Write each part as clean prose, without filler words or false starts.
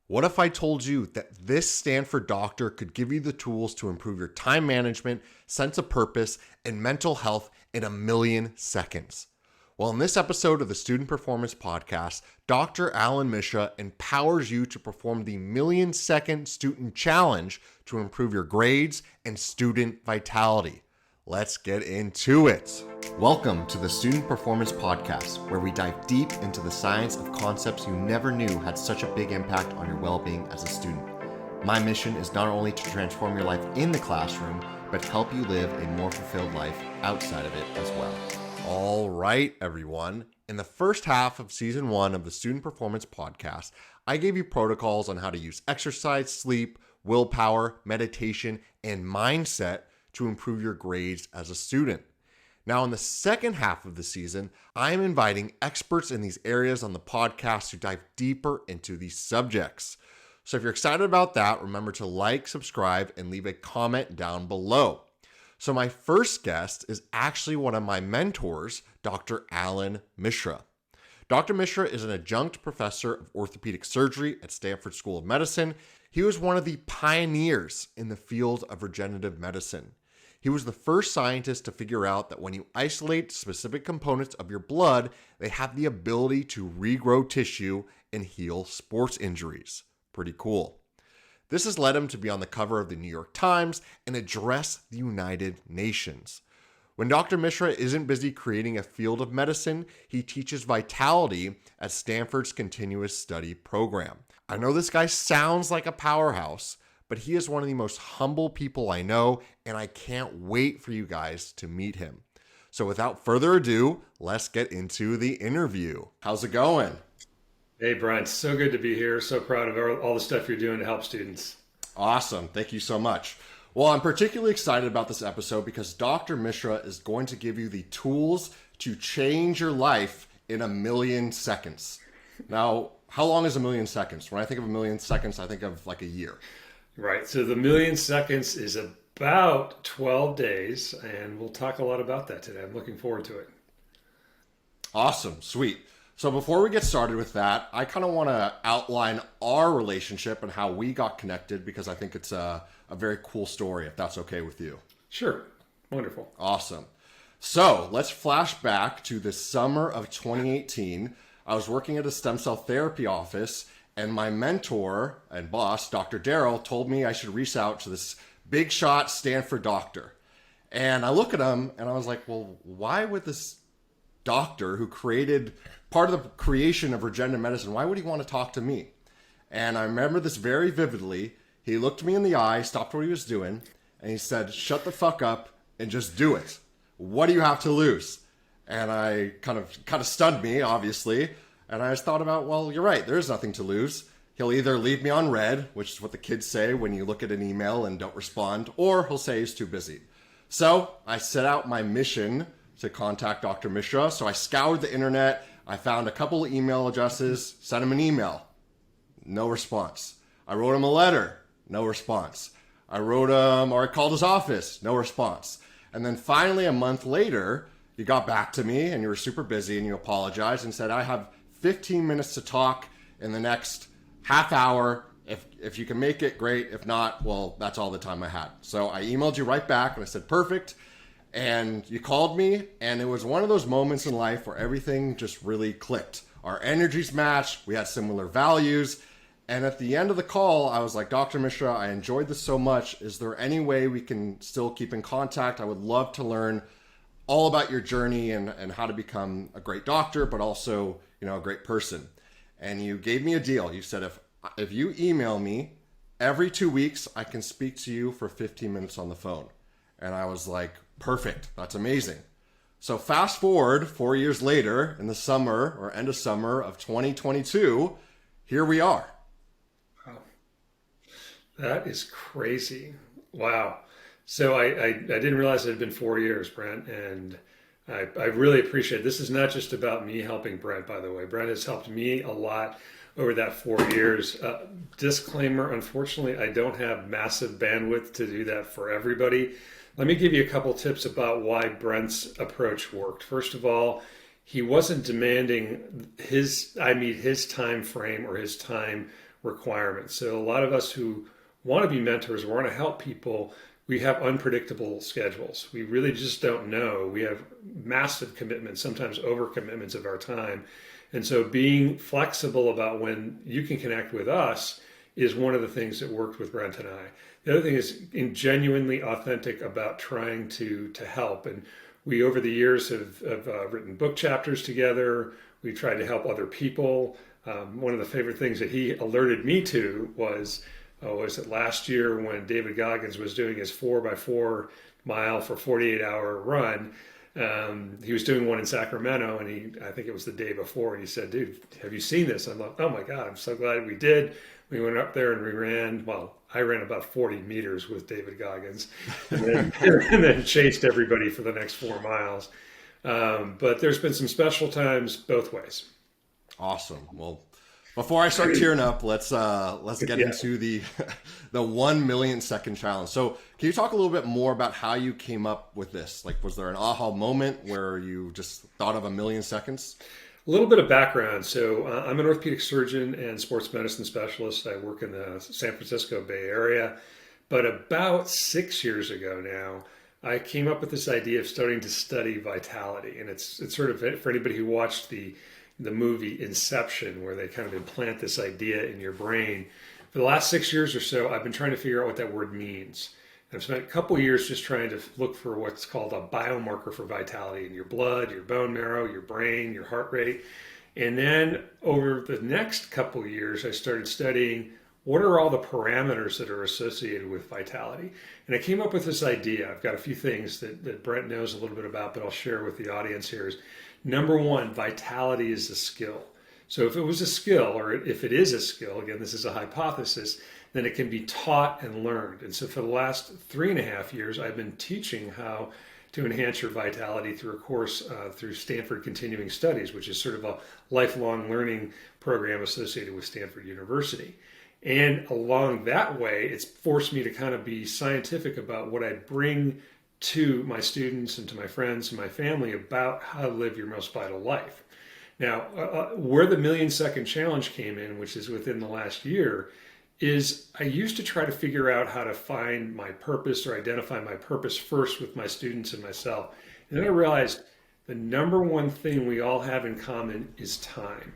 What if I told you that this Stanford Doctor could give you the tools to improve your time management, sense of purpose, and mental health in a million seconds? Well, in this episode of the Student Performance Podcast, Dr. Allan Mishra empowers you to perform the million-second student challenge to improve your grades and student vitality. Let's get into it. Welcome to the Student Performance Podcast, where we dive deep into the science of concepts you never knew had such a big impact on your well-being as a student. My mission is not only to transform your life in the classroom, but help you live a more fulfilled life outside of it as well. All right, everyone. In the first half of season 1 of the Student Performance Podcast, I gave you protocols on how to use exercise, sleep, willpower, meditation, and mindset to improve your grades as a student. Now, in the second half of the season, I am inviting experts in these areas on the podcast to dive deeper into these subjects. So if you're excited about that, remember to like, subscribe, and leave a comment down below. So my first guest is actually one of my mentors, Dr. Allan Mishra. Dr. Mishra is an adjunct professor of orthopedic surgery at Stanford School of Medicine. He was one of the pioneers in the field of regenerative medicine. He was the first scientist to figure out that when you isolate specific components of your blood, they have the ability to regrow tissue and heal sports injuries. Pretty cool. This has led him to be on the cover of the New York Times and address the United Nations. When Dr. Mishra isn't busy creating a field of medicine, he teaches vitality at Stanford's continuous study program. I know this guy sounds like a powerhouse, but he is one of the most humble people I know, and I can't wait for you guys to meet him. So without further ado, let's get into the interview. How's it going? Hey, Brian, so good to be here. So proud of all the stuff you're doing to help students. Awesome. Thank you so much. Well, I'm particularly excited about this episode because Dr. Mishra is going to give you the tools to change your life in a million seconds. Now, how long is a million seconds? When I think of a million seconds, I think of like a year. Right. So the million seconds is about 12 days, and we'll talk a lot about that today. I'm looking forward to it. Awesome. Sweet. So before we get started with that, I kind of want to outline our relationship and how we got connected because I think it's a very cool story, if that's okay with you. Sure. Wonderful. Awesome. So let's flash back to the summer of 2018. I was working at a stem cell therapy office, and my mentor and boss, Dr. Darryl, told me I should reach out to this big shot Stanford doctor. And I look at him and I was like, well, why would this doctor who created part of the creation of regenerative medicine, why would he want to talk to me? And I remember this very vividly. He looked me in the eye, stopped what he was doing, and he said, shut the fuck up and just do it. What do you have to lose? And I kind of stunned me, obviously. And I just thought about, well, you're right. There's nothing to lose. He'll either leave me on red, which is what the kids say when you look at an email and don't respond, or he'll say he's too busy. So I set out my mission to contact Dr. Mishra. So I scoured the internet. I found a couple of email addresses, sent him an email. No response. I wrote him a letter. No response. I called his office. No response. And then finally, a month later, you got back to me and you were super busy and you apologized and said, I have 15 minutes to talk in the next half hour. If you can make it, great. If not, well, that's all the time I had. So I emailed you right back and I said, perfect. And you called me, and it was one of those moments in life where everything just really clicked. Our energies matched. We had similar values. And at the end of the call, I was like, Dr. Mishra, I enjoyed this so much. Is there any way we can still keep in contact? I would love to learn all about your journey and how to become a great doctor, but also, a great person. And you gave me a deal. You said, if you email me every 2 weeks, I can speak to you for 15 minutes on the phone. And I was like, perfect. That's amazing. So fast forward 4 years later in the summer or end of summer of 2022, here we are. Wow. That is crazy. Wow. So I didn't realize it had been 4 years, Brent, and I really appreciate it. This is not just about me helping Brent, by the way. Brent has helped me a lot over that 4 years. Disclaimer, unfortunately, I don't have massive bandwidth to do that for everybody. Let me give you a couple tips about why Brent's approach worked. First of all, he wasn't demanding his time frame or his time requirements. So a lot of us who want to be mentors, want to help people, we have unpredictable schedules. We really just don't know. We have massive commitments, sometimes over commitments of our time. And so being flexible about when you can connect with us is one of the things that worked with Brent and I. The other thing is being genuinely authentic about trying to help. And we, over the years, have written book chapters together. We tried to help other people. One of the favorite things that he alerted me to was it last year when David Goggins was doing his 4x4 mile for 48-hour run. He was doing one in Sacramento, and I think it was the day before, and he said, "Dude, have you seen this?" I'm like, "Oh my God, I'm so glad we did." We went up there and we ran, I ran about 40 meters with David Goggins and then chased everybody for the next 4 miles. But there's been some special times both ways. Awesome. Well, before I start tearing up, let's get into the 1 million second challenge. So can you talk a little bit more about how you came up with this? Like, was there an aha moment where you just thought of 1 million seconds? A little bit of background. So I'm an orthopedic surgeon and sports medicine specialist. I work in the San Francisco Bay Area. But about 6 years ago now, I came up with this idea of starting to study vitality. And it's sort of, for anybody who watched the movie Inception, where they kind of implant this idea in your brain. For the last 6 years or so, I've been trying to figure out what that word means. I've spent a couple of years just trying to look for what's called a biomarker for vitality in your blood, your bone marrow, your brain, your heart rate. And then over the next couple of years, I started studying what are all the parameters that are associated with vitality. And I came up with this idea. I've got a few things that Brent knows a little bit about, but I'll share with the audience here. Is number one, vitality is a skill. So if it was a skill, or if it is a skill, again, this is a hypothesis, then it can be taught and learned. And so for the last 3.5 years, I've been teaching how to enhance your vitality through a course through Stanford Continuing Studies, which is sort of a lifelong learning program associated with Stanford University. And along that way, it's forced me to kind of be scientific about what I bring to my students and to my friends and my family about how to live your most vital life. Now, where the 1 million second challenge came in, which is within the last year, is I used to try to figure out how to find my purpose or identify my purpose first with my students and myself. And then I realized the number one thing we all have in common is time.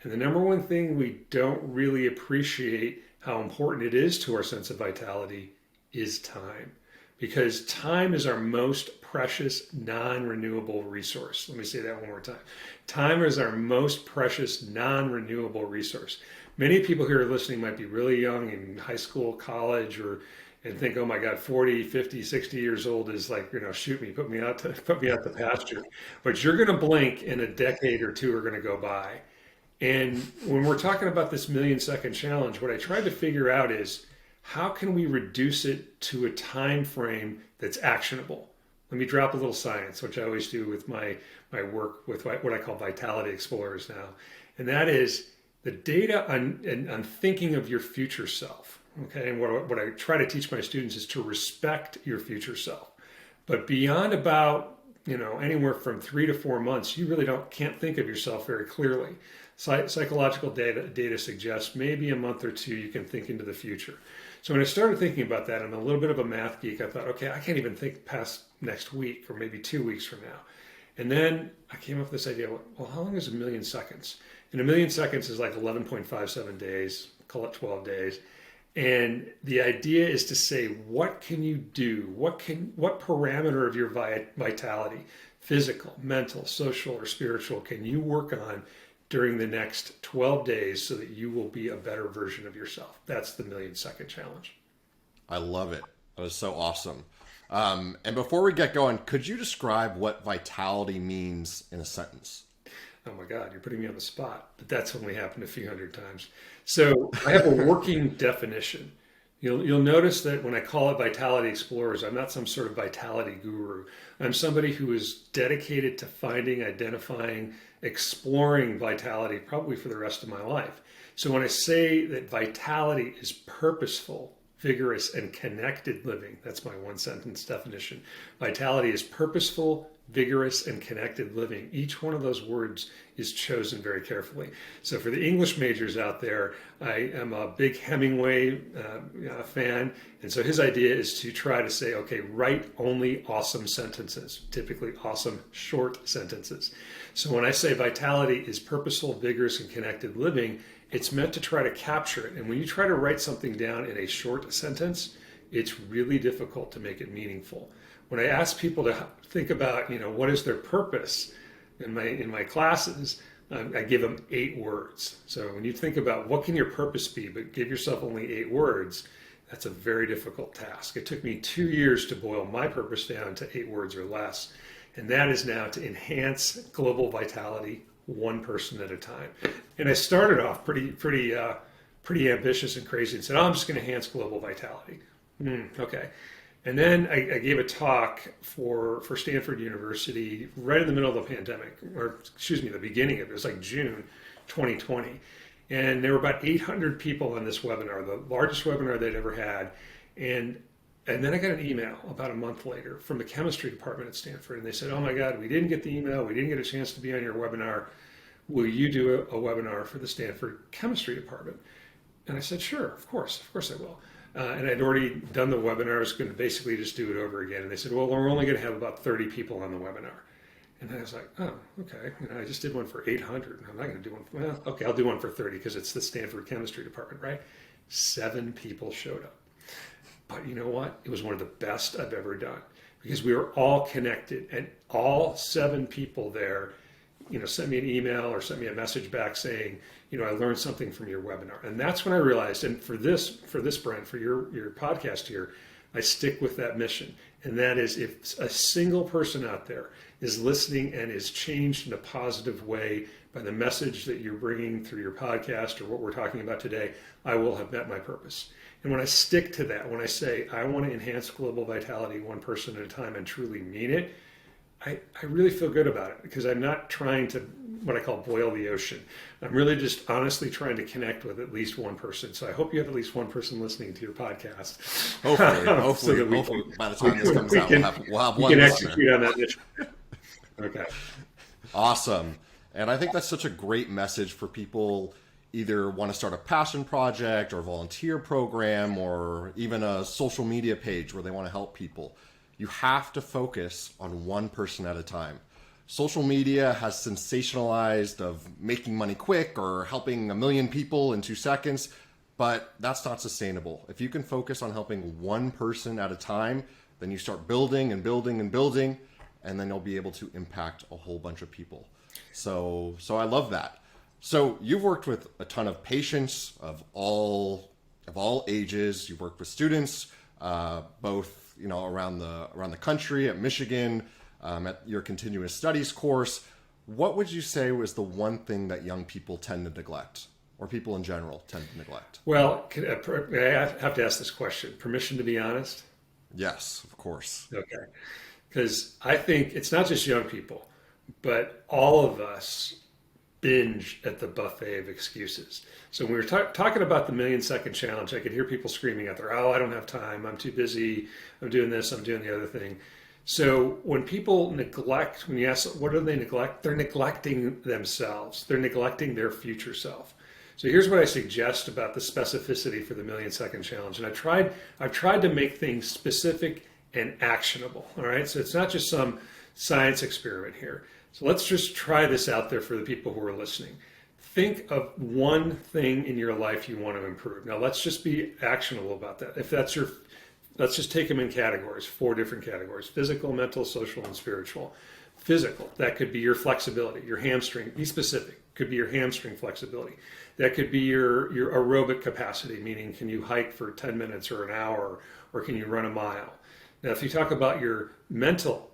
And the number one thing we don't really appreciate how important it is to our sense of vitality is time. Because time is our most precious, non-renewable resource. Let me say that one more time. Time is our most precious, non-renewable resource. Many people here listening might be really young in high school, college, and think, oh my God, 40, 50, 60 years old is like, shoot me, put me out the pasture. But you're going to blink and a decade or two are going to go by. And when we're talking about this 1 million second challenge, what I tried to figure out is how can we reduce it to a time frame that's actionable? Let me drop a little science, which I always do with my work with what I call Vitality Explorers now. And that is the data on thinking of your future self. Okay, and what I try to teach my students is to respect your future self. But beyond about anywhere from 3 to 4 months, you really can't think of yourself very clearly. Psychological data suggests maybe a month or two you can think into the future. So when I started thinking about that, I'm a little bit of a math geek. I thought, okay, I can't even think past next week or maybe 2 weeks from now. And then I came up with this idea, well, how long is 1 million seconds? And 1 million seconds is like 11.57 days, call it 12 days. And the idea is to say, what can you do? What parameter of your vitality, physical, mental, social, or spiritual, can you work on during the next 12 days so that you will be a better version of yourself? That's the 1 million second challenge. I love it. That was so awesome. And before we get going, could you describe what vitality means in a sentence? Oh my God, you're putting me on the spot, but that's only happened a few hundred times. So I have a working definition. You'll notice that when I call it Vitality Explorers, I'm not some sort of vitality guru. I'm somebody who is dedicated to finding, identifying, exploring vitality probably for the rest of my life. So when I say that vitality is purposeful, vigorous, and connected living, that's my one sentence definition. Vitality is purposeful, vigorous, and connected living. Each one of those words is chosen very carefully. So for the English majors out there, I am a big Hemingway fan. And so his idea is to try to say, okay, write only awesome sentences, typically awesome short sentences. So when I say vitality is purposeful, vigorous, and connected living, it's meant to try to capture it. And when you try to write something down in a short sentence, it's really difficult to make it meaningful. When I ask people to think about, what is their purpose in my classes, I give them 8 words. So when you think about what can your purpose be, but give yourself only 8 words, that's a very difficult task. It took me 2 years to boil my purpose down to 8 words or less. And that is now to enhance global vitality one person at a time. And I started off pretty ambitious and crazy and said, I'm just going to enhance global vitality. Okay. And then I gave a talk for Stanford University right in the middle of the pandemic, or excuse me, the beginning of it. It was like June 2020. And there were about 800 people on this webinar, the largest webinar they'd ever had. And then I got an email about a month later from the chemistry department at Stanford. And they said, oh my God, we didn't get the email. We didn't get a chance to be on your webinar. Will you do a webinar for the Stanford chemistry department? And I said, sure, of course I will. And I'd already done the webinar. I was going to basically just do it over again. And they said, well, we're only going to have about 30 people on the webinar. And I was like, oh, okay. I just did one for 800. I'm not going to do one. Well, okay, I'll do one for 30 because it's the Stanford chemistry department, right? 7 people showed up. But you know what? It was one of the best I've ever done because we were all connected, and all 7 people there, sent me an email or sent me a message back saying, I learned something from your webinar. And that's when I realized, and for this Brent, for your podcast here, I stick with that mission. And that is, if a single person out there is listening and is changed in a positive way by the message that you're bringing through your podcast or what we're talking about today, I will have met my purpose. And when I stick to that, when I say I want to enhance global vitality one person at a time and truly mean it, I really feel good about it because I'm not trying to, what I call boil the ocean. I'm really just honestly trying to connect with at least one person. So I hope you have at least one person listening to your podcast. Hopefully, by the time this comes out, we'll have one listener. Execute on that mission. Okay. Awesome. And I think that's such a great message for people either want to start a passion project or volunteer program or even a social media page where they want to help people. You have to focus on one person at a time. Social media has sensationalized of making money quick or helping 1 million people in 2 seconds, but that's not sustainable. If you can focus on helping one person at a time, then you start building and building and building, and then you'll be able to impact a whole bunch of people. So I love that. So you've worked with a ton of patients of all ages. You've worked with students, both around the country, at Michigan, at your continuous studies course. What would you say was the one thing that young people tend to neglect, or people in general tend to neglect? Well, I have to ask this question. Permission to be honest? Yes, of course. Okay. Because I think it's not just young people, but all of us binge at the buffet of excuses. So when we were talking about the 1,000,000-second challenge, I could hear people screaming out there, oh, I don't have time, I'm too busy, I'm doing this, I'm doing the other thing. So when people neglect, when you ask, what do they neglect? They're neglecting themselves. They're neglecting their future self. So here's what I suggest about the specificity for the 1,000,000-second challenge. And I've tried to make things specific and actionable, all right? So it's not just some science experiment here. So let's just try this out there for the people who are listening. Think of one thing in your life you want to improve. Now let's just be actionable about that. If that's let's just take them in categories, 4 different categories: physical, mental, social, and spiritual. Physical, that could be your flexibility, your hamstring. Be specific. Could be your hamstring flexibility. That could be your aerobic capacity, meaning can you hike for 10 minutes or an hour, or can you run a mile? Now, if you talk about your mental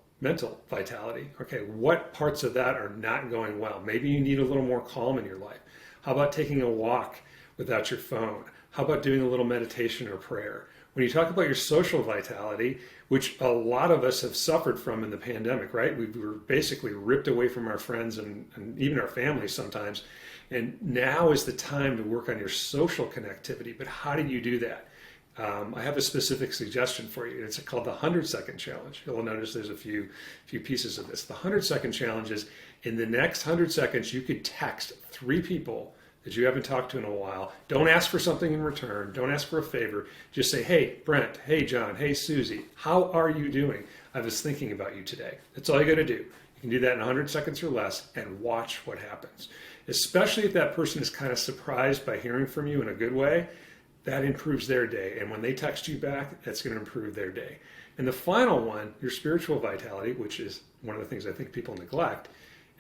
vitality, okay, what parts of that are not going well? Maybe you need a little more calm in your life. How about taking a walk without your phone? How about doing a little meditation or prayer? When you talk about your social vitality, which a lot of us have suffered from in the pandemic, right? We were basically ripped away from our friends and even our families sometimes. And now is the time to work on your social connectivity. But how do you do that? I have a specific suggestion for you. It's called the 100-second challenge. You'll notice there's a few pieces of this. The 100-second challenge is in the next 100 seconds, you could text 3 people that you haven't talked to in a while. Don't ask for something in return. Don't ask for a favor. Just say, hey, Brent, hey, John, hey, Susie, how are you doing? I was thinking about you today. That's all you got to do. You can do that in 100 seconds or less and watch what happens. Especially if that person is kind of surprised by hearing from you in a good way, that improves their day. And when they text you back, that's going to improve their day. And the final one, your spiritual vitality, which is one of the things I think people neglect.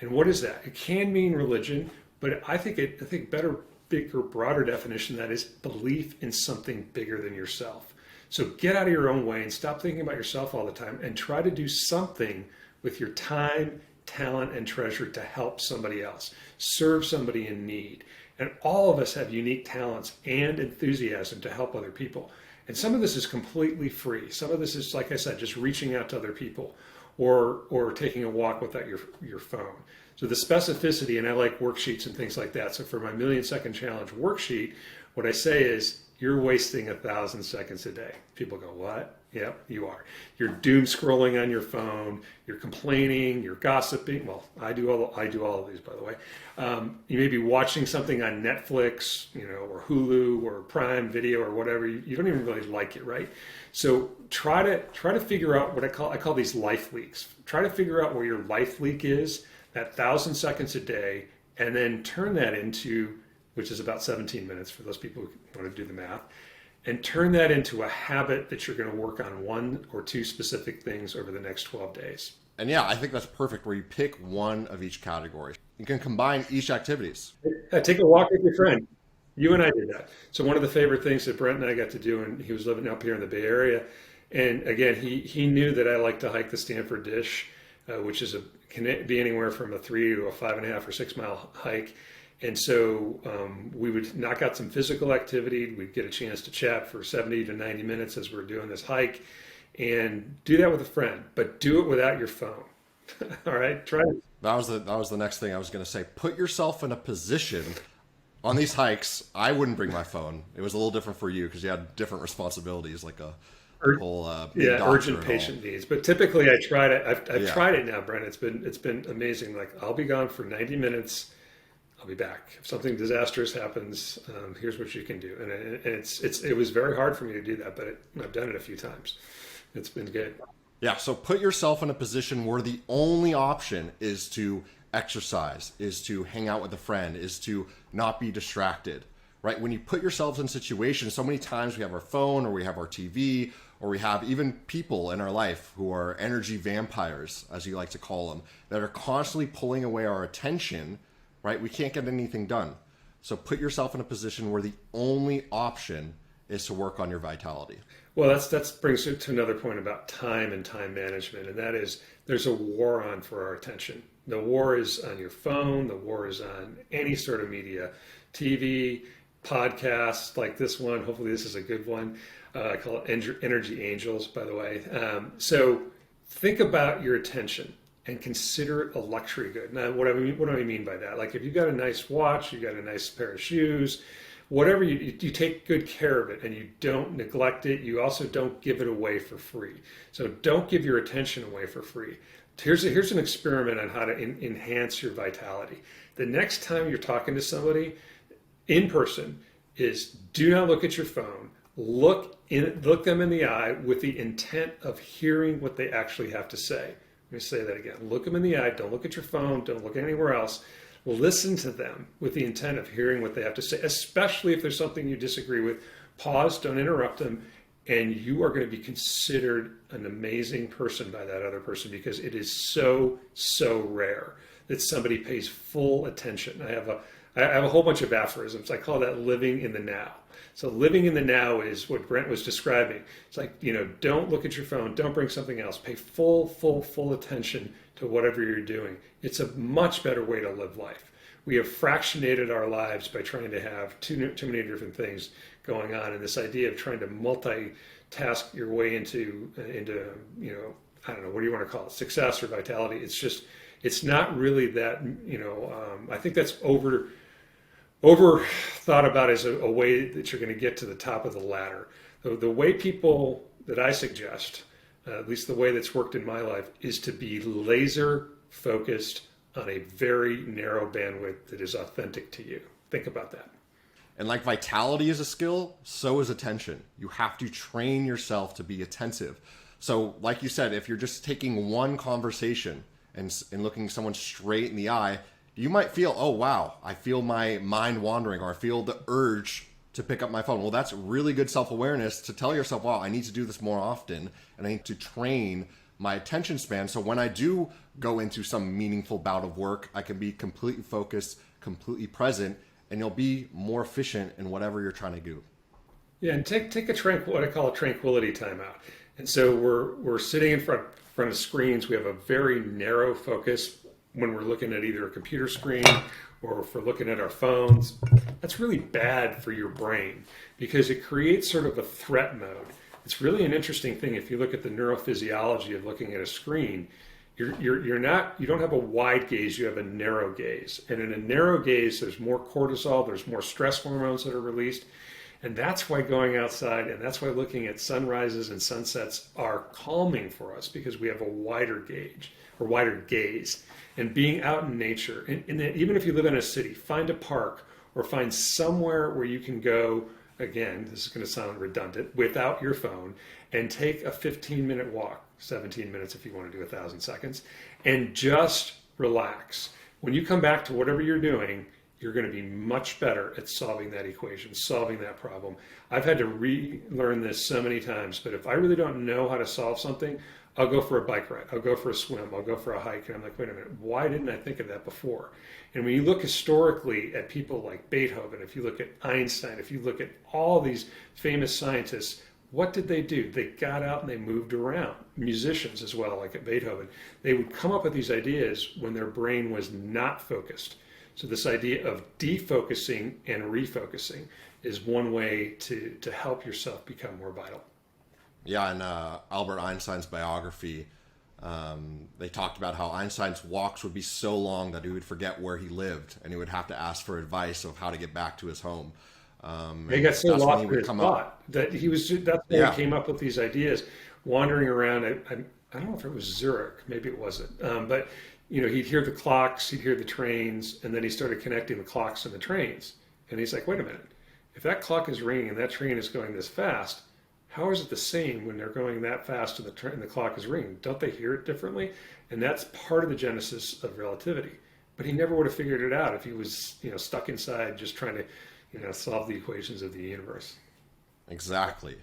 And what is that? It can mean religion, but I think better, bigger, broader definition of that is belief in something bigger than yourself. So get out of your own way and stop thinking about yourself all the time and try to do something with your time, talent, and treasure to help somebody else, serve somebody in need. And all of us have unique talents and enthusiasm to help other people. And some of this is completely free. Some of this is, like I said, just reaching out to other people or taking a walk without your phone. So the specificity, and I like worksheets and things like that. So for my 1,000,000-second challenge worksheet, what I say is, you're wasting 1,000 seconds a day. People go, what? Yep, you are. You're doom scrolling on your phone. You're complaining. You're gossiping. Well, I do all of these, by the way. You may be watching something on Netflix, or Hulu or Prime Video or whatever. You don't even really like it, right? So try to figure out what I call these life leaks. Try to figure out where your life leak is, that 1,000 seconds a day, and then turn that into, which is about 17 minutes for those people who want to do the math, and turn that into a habit that you're going to work on 1 or 2 specific things over the next 12 days. And yeah, I think that's perfect where you pick one of each category. You can combine each activities. Take a walk with your friend. You and I did that. So one of the favorite things that Brent and I got to do, and he was living up here in the Bay Area, and again, he knew that I like to hike the Stanford Dish, which can be anywhere from a 3 to a 5.5 or 6 mile hike. And so we would knock out some physical activity. We'd get a chance to chat for 70 to 90 minutes as we're doing this hike, and do that with a friend, but do it without your phone. All right, try it. That was the next thing I was going to say. Put yourself in a position on these hikes. I wouldn't bring my phone. It was a little different for you because you had different responsibilities, like a whole urgent patient needs. But typically, I tried it. I've tried it now, Brent. It's been amazing. Like, I'll be gone for 90 minutes. I'll be back. If something disastrous happens, here's what you can do. And it was very hard for me to do that, but I've done it a few times. It's been good. Yeah. So put yourself in a position where the only option is to exercise, is to hang out with a friend, is to not be distracted, right? When you put yourselves in situations, so many times we have our phone or we have our TV or we have even people in our life who are energy vampires, as you like to call them, that are constantly pulling away our attention, right? We can't get anything done. So put yourself in a position where the only option is to work on your vitality. Well, that brings it to another point about time and time management, and that is there's a war on for our attention. The war is on your phone. The war is on any sort of media, TV, podcasts like this one. Hopefully this is a good one. I call it Energy Angels, by the way. So think about your attention and consider it a luxury good. Now, what do I mean by that? Like, if you've got a nice watch, you've got a nice pair of shoes, whatever, you take good care of it and you don't neglect it. You also don't give it away for free. So don't give your attention away for free. Here's an experiment on how to enhance your vitality. The next time you're talking to somebody in person is do not look at your phone. Look them in the eye with the intent of hearing what they actually have to say. Let me say that again. Look them in the eye. Don't look at your phone. Don't look anywhere else. Listen to them with the intent of hearing what they have to say, especially if there's something you disagree with. Pause, don't interrupt them, and you are going to be considered an amazing person by that other person, because it is so, so rare that somebody pays full attention. I have a whole bunch of aphorisms. I call that living in the now. So living in the now is what Brent was describing. It's like, don't look at your phone. Don't bring something else. Pay full attention to whatever you're doing. It's a much better way to live life. We have fractionated our lives by trying to have too many different things going on. And this idea of trying to multitask your way into I don't know, what do you want to call it? Success or vitality. It's not really that, I think that's over thought about as a way that you're going to get to the top of the ladder. The way people that I suggest, at least the way that's worked in my life, is to be laser focused on a very narrow bandwidth that is authentic to you. Think about that. And like vitality is a skill, so is attention. You have to train yourself to be attentive. So like you said, if you're just taking one conversation and looking someone straight in the eye, you might feel, oh, wow, I feel my mind wandering, or I feel the urge to pick up my phone. Well, that's really good self-awareness to tell yourself, wow, I need to do this more often, and I need to train my attention span. So when I do go into some meaningful bout of work, I can be completely focused, completely present, and you'll be more efficient in whatever you're trying to do. Yeah, and take what I call a tranquility timeout. And so we're sitting in front of screens. We have a very narrow focus when we're looking at either a computer screen or if we're looking at our phones. That's really bad for your brain because it creates sort of a threat mode. It's really an interesting thing if you look at the neurophysiology of looking at a screen. You don't have a wide gaze, you have a narrow gaze. And in a narrow gaze, there's more cortisol, there's more stress hormones that are released. And that's why going outside and that's why looking at sunrises and sunsets are calming for us, because we have a wider gauge or wider gaze. And being out in nature, and even if you live in a city, find a park or find somewhere where you can go, again, this is going to sound redundant, without your phone, and take a 15-minute walk, 17 minutes if you want to do 1,000 seconds, and just relax. When you come back to whatever you're doing, you're going to be much better at solving that equation, solving that problem. I've had to relearn this so many times, but if I really don't know how to solve something, I'll go for a bike ride, I'll go for a swim, I'll go for a hike, and I'm like, wait a minute, why didn't I think of that before? And when you look historically at people like Beethoven, if you look at Einstein, if you look at all these famous scientists, what did they do? They got out and they moved around. Musicians as well, like at Beethoven, they would come up with these ideas when their brain was not focused. So this idea of defocusing and refocusing is one way to help yourself become more vital. Yeah, in Albert Einstein's biography, they talked about how Einstein's walks would be so long that he would forget where he lived, and he would have to ask for advice of how to get back to his home. He got so lost in his thought that that's why he came up with these ideas, wandering around. I don't know if it was Zurich, maybe it wasn't, but he'd hear the clocks, he'd hear the trains, and then he started connecting the clocks and the trains. And he's like, wait a minute, if that clock is ringing and that train is going this fast, how is it the same when they're going that fast and the clock is ringing? Don't they hear it differently? And that's part of the genesis of relativity. But he never would have figured it out if he was, stuck inside just trying to, solve the equations of the universe. Exactly.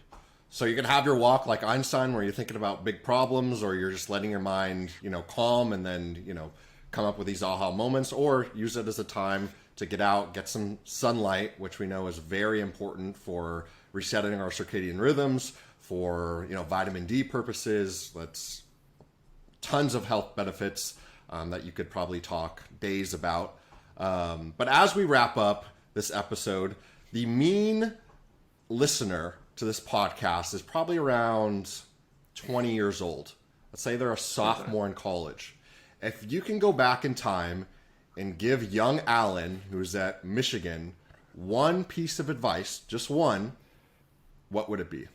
So you can have your walk like Einstein, where you're thinking about big problems, or you're just letting your mind, calm, and then, come up with these aha moments, or use it as a time to get out, get some sunlight, which we know is very important for resetting our circadian rhythms, for vitamin D purposes. That's tons of health benefits that you could probably talk days about. But as we wrap up this episode, the mean listener to this podcast is probably around 20 years old. Let's say they're a sophomore in college. If you can go back in time and give young Allan, who's at Michigan, one piece of advice, just one, what would it be?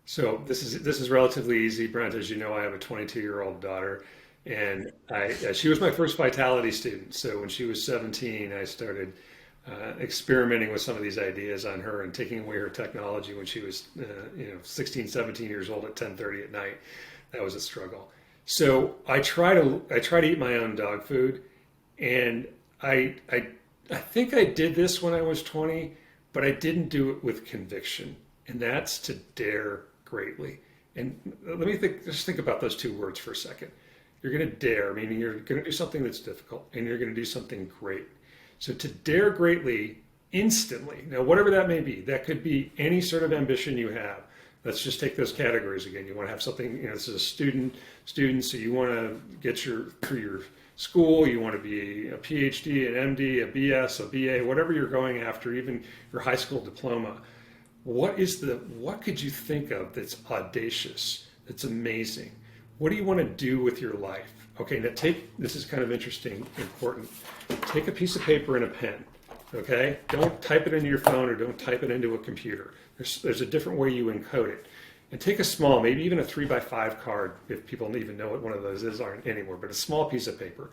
So this is relatively easy, Brent. As you know, I have a 22-year-old daughter, and she was my first vitality student. So when she was 17, I started experimenting with some of these ideas on her and taking away her technology when she was 16, 17 years old at 10:30 at night. That was a struggle. So I try to eat my own dog food, and I think I did this when I was 20, but I didn't do it with conviction. And that's to dare greatly. And let me think about those two words for a second. You're going to dare, meaning you're going to do something that's difficult, and you're going to do something great. So to dare greatly instantly, now whatever that may be, that could be any sort of ambition you have. Let's just take those categories again. You want to have something, this is a student, so you want to get through your school, you want to be a PhD, an MD, a BS, a BA, whatever you're going after, even your high school diploma. What could you think of that's audacious, that's amazing? What do you want to do with your life? Okay, now this is kind of interesting, important. Take a piece of paper and a pen. Okay? Don't type it into your phone or don't type it into a computer. There's a different way you encode it. And take a small, maybe even a 3x5 card, if people even know what one of those is aren't anymore, but a small piece of paper,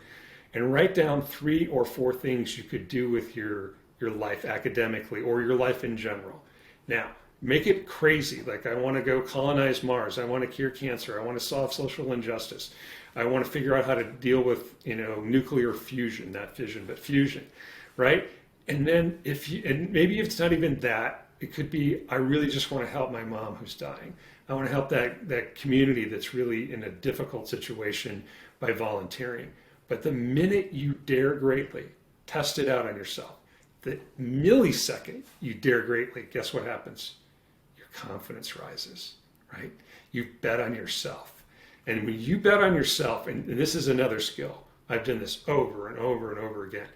and write down 3 or 4 things you could do with your life academically or your life in general. Now, make it crazy. Like, I want to go colonize Mars. I want to cure cancer. I want to solve social injustice. I want to figure out how to deal with, nuclear fusion, not fission, but fusion, right? And then and maybe if it's not even that, it could be, I really just want to help my mom who's dying. I want to help that community that's really in a difficult situation by volunteering. But the minute you dare greatly, test it out on yourself. The millisecond you dare greatly, guess what happens? Your confidence rises, right? You bet on yourself. And when you bet on yourself, and this is another skill, I've done this over and over and over again.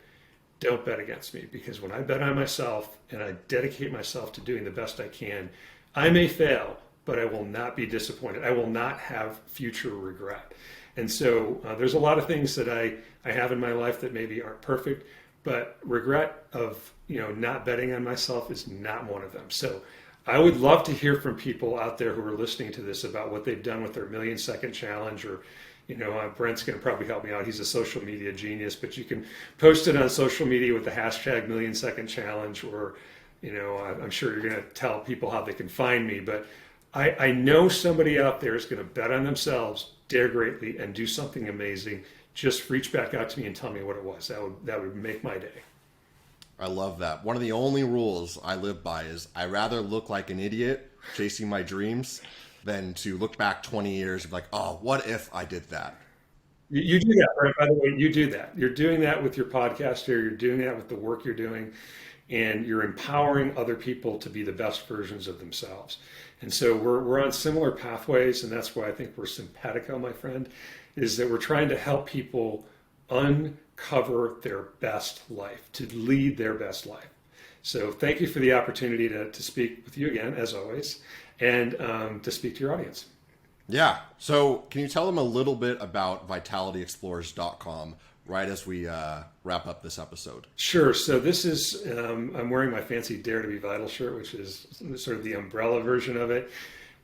Don't bet against me, because when I bet on myself and I dedicate myself to doing the best I can, I may fail, but I will not be disappointed. I will not have future regret. And so there's a lot of things that I have in my life that maybe aren't perfect, but regret of not betting on myself is not one of them. So I would love to hear from people out there who are listening to this about what they've done with their 1,000,000-second challenge, or Brent's going to probably help me out. He's a social media genius, but you can post it on social media with the hashtag 1,000,000-second challenge, or I'm sure you're going to tell people how they can find me. But I know somebody out there is going to bet on themselves, dare greatly, and do something amazing. Just reach back out to me and tell me what it was. That would make my day. I love that. One of the only rules I live by is I rather look like an idiot chasing my dreams than to look back 20 years and be like, oh, what if I did that? You do that, right? By the way, you do that. You're doing that with your podcast here. You're doing that with the work you're doing, and you're empowering other people to be the best versions of themselves. And so we're on similar pathways, and that's why I think we're simpatico, my friend, is that we're trying to help people uncover their best life, to lead their best life. So thank you for the opportunity to speak with you again, as always, and to speak to your audience. Yeah. So can you tell them a little bit about vitalityexplorers.com right as we wrap up this episode? Sure. So this is, I'm wearing my fancy Dare to be Vital shirt, which is sort of the umbrella version of it.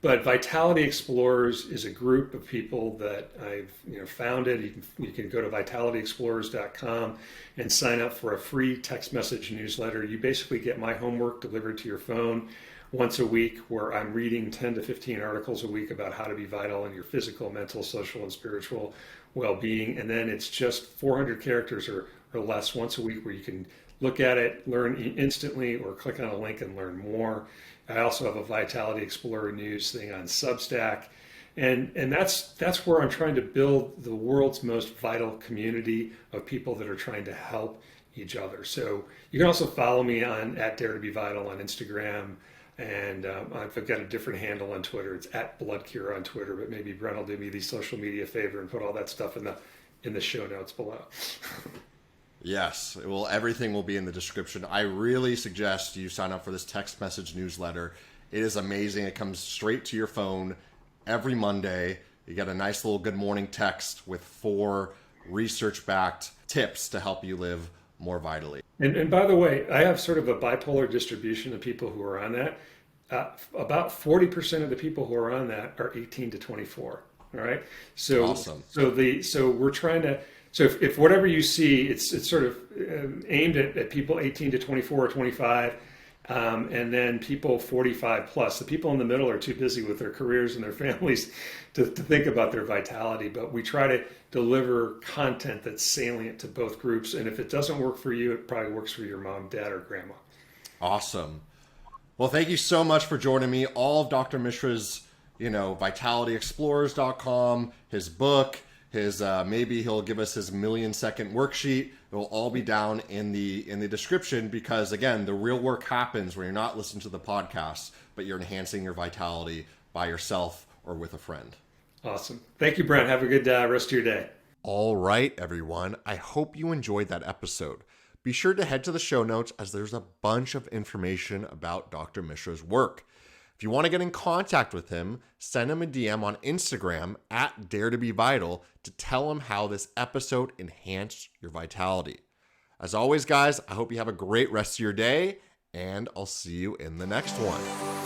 But Vitality Explorers is a group of people that I've founded. You can go to vitalityexplorers.com and sign up for a free text message newsletter. You basically get my homework delivered to your phone once a week, where I'm reading 10 to 15 articles a week about how to be vital in your physical, mental, social, and spiritual well-being. And then it's just 400 characters or less once a week, where you can look at it, learn instantly, or click on a link and learn more. I also have a Vitality Explorer news thing on Substack. And that's where I'm trying to build the world's most vital community of people that are trying to help each other. So you can also follow me on @DareToBeVital on Instagram. And I've got a different handle on Twitter. It's @BloodCure on Twitter, but maybe Brent will do me the social media favor and put all that stuff in the show notes below. Yes, everything will be in the description. I really suggest you sign up for this text message newsletter. It is amazing. It comes straight to your phone every Monday. You get a nice little good morning text with 4 research-backed tips to help you live more vitally. And by the way, I have sort of a bipolar distribution of people who are on that. About 40% of the people who are on that are 18 to 24. All right. So awesome. So we're trying to. So if whatever you see, it's sort of aimed at people 18 to 24 or 25, and then people 45 plus. The people in the middle are too busy with their careers and their families to think about their vitality. But we try to deliver content that's salient to both groups. And if it doesn't work for you, it probably works for your mom, dad, or grandma. Awesome. Well, thank you so much for joining me. All of Dr. Mishra's, vitalityexplorers.com, his book, his maybe he'll give us his 1,000,000-second worksheet. It will all be down in the description, because again, the real work happens when you're not listening to the podcast, but you're enhancing your vitality by yourself or with a friend. Awesome. Thank you, Brent. Have a good rest of your day. All right, everyone. I hope you enjoyed that episode. Be sure to head to the show notes, as there's a bunch of information about Dr. Mishra's work. If you want to get in contact with him, send him a DM on Instagram @DareToBeVital to tell him how this episode enhanced your vitality. As always, guys, I hope you have a great rest of your day, and I'll see you in the next one.